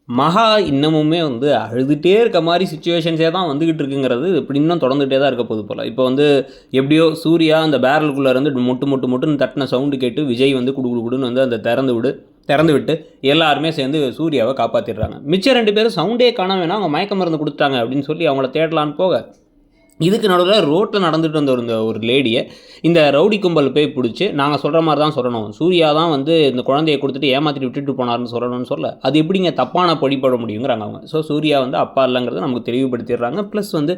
மகா இன்னமுமே வந்து அழுதுகிட்டே இருக்க மாதிரி சிச்சுவேஷன்ஸே தான் வந்துக்கிட்டு இருக்குங்கிறது இப்படி இன்னும் தொடர்ந்துகிட்டே தான் இருக்க போகுது போல். இப்போ வந்து எப்படியோ சூர்யா அந்த பேரலுக்குள்ளே இருந்து மொட்டுன்னு தட்டின சவுண்டு கேட்டு விஜய் வந்து குடுன்னு வந்து அந்த திறந்து விட்டு எல்லாருமே சேர்ந்து சூர்யாவை காப்பாற்றிடுறாங்க. மிச்சம் 2 பேரும் சவுண்டே காண வேணாம், அவங்க மயக்க மருந்து கொடுத்துட்டாங்க அப்படின்னு சொல்லி அவங்கள தேடலான்னு போக, இதுக்கு நடுவில் ரோட்டில் நடந்துட்டு வந்த ஒரு லேடியை இந்த ரவுடி கும்பல் போய் பிடிச்சி, நாங்கள் சொல்கிற மாதிரி தான் சொல்லணும், சூர்யா தான் வந்து இந்த குழந்தையை கொடுத்துட்டு ஏமாற்றிட்டு விட்டுட்டு போனார்னு சொல்லணும்னு சொல்ல, அது எப்படிங்க தப்பான படிப்பட முடியுங்கிறாங்க அவங்க. ஸோ சூர்யா வந்து அப்பா இல்லைங்கிறத நமக்கு தெளிவுபடுத்திடுறாங்க. ப்ளஸ் வந்து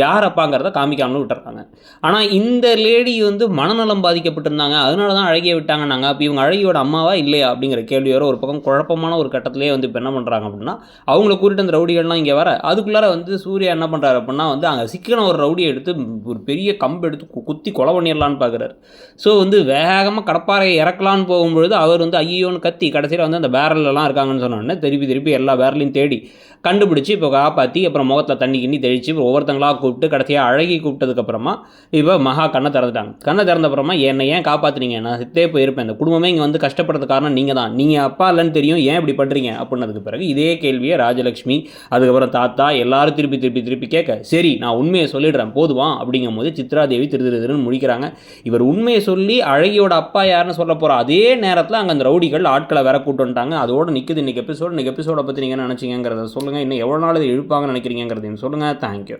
யார் அப்பாங்கிறத காமிக்காமலும் விட்டுறாங்க. ஆனால் இந்த லேடி வந்து மனநலம் பாதிக்கப்பட்டிருந்தாங்க, அதனால தான் அழகிய விட்டாங்கன்னாங்க. அப்போ இவங்க அழகியோட அம்மாவா இல்லையா அப்படிங்கிற கேள்வி வர ஒரு பக்கம் குழப்பமான ஒரு கட்டத்திலே வந்து இப்போ என்ன பண்ணுறாங்க அப்படின்னா, அவங்கள கூட்டிட்டு அந்த ரவுடிகள்லாம் இங்கே வர, அதுக்குள்ளார வந்து சூர்யா என்ன பண்ணுறாரு அப்படின்னா வந்து அங்கே சிக்கன ஒரு ரவுடியை எடுத்து ஒரு பெரிய கம்பு எடுத்து குத்தி கொலை பண்ணிடலான்னு பார்க்குறாரு. ஸோ வந்து வேகமாக கடப்பாறையை இறக்கலான்னு போகும்பொழுது அவர் வந்து ஐயோன்னு கத்தி கடைசியில் வந்து அந்த பேரல்லாம் இருக்காங்கன்னு சொன்னோடனே திருப்பி எல்லா பேரலையும் தேடி கண்டுபிடிச்சி இப்போ காப்பாற்றி அப்புறம் முகத்தில் தண்ணி கிண்ணி தெளித்து இப்போ ஒவ்வொருத்தங்களாக கூப்பிட்டு கடைசியாக அழகி கூப்பிட்டதுக்கப்புறமா இப்போ மகா கண்ணை திறந்துட்டாங்க. கண்ணை திறந்தப்புறமா என்னை ஏன் காப்பாற்றுனீங்க, நான் சித்தே போயிருப்பேன், இந்த குடும்பமே இங்கே வந்து கஷ்டப்படுறது காரணம் நீங்கள் தான், நீங்கள் அப்பா இல்லைன்னு தெரியும், ஏன் இப்படி பண்ணுறீங்க அப்படின்னதுக்கு பிறகு இதே கேள்வியை ராஜலக்ஷ்மி அதுக்கப்புறம் தாத்தா எல்லாரும் திருப்பி கேட்க, சரி நான் உண்மையை சொல்லிடுறேன் போதுவா அப்படிங்கும் போது சித்ராதேவி திருன்னு முடிக்கிறாங்க. இவர் உண்மையை சொல்லி அழகியோட அப்பா யாருன்னு சொல்ல போகிற அதே நேரத்தில் அங்கே அந்த ரவுடிகள் ஆட்களை வேற கூட்டு வந்துட்டாங்க. அதோடு நிற்குது இன்னைக்கு எபிசோடை பற்றி நீங்கள் என்ன நினச்சிங்கிறத சொல்லுங்கள். இன்னும் எவ்வளோ நாள் இதை இழுப்பாங்கன்னு நினைக்கிறீங்கிறதையும் சொல்லுங்கள். தேங்க்யூ.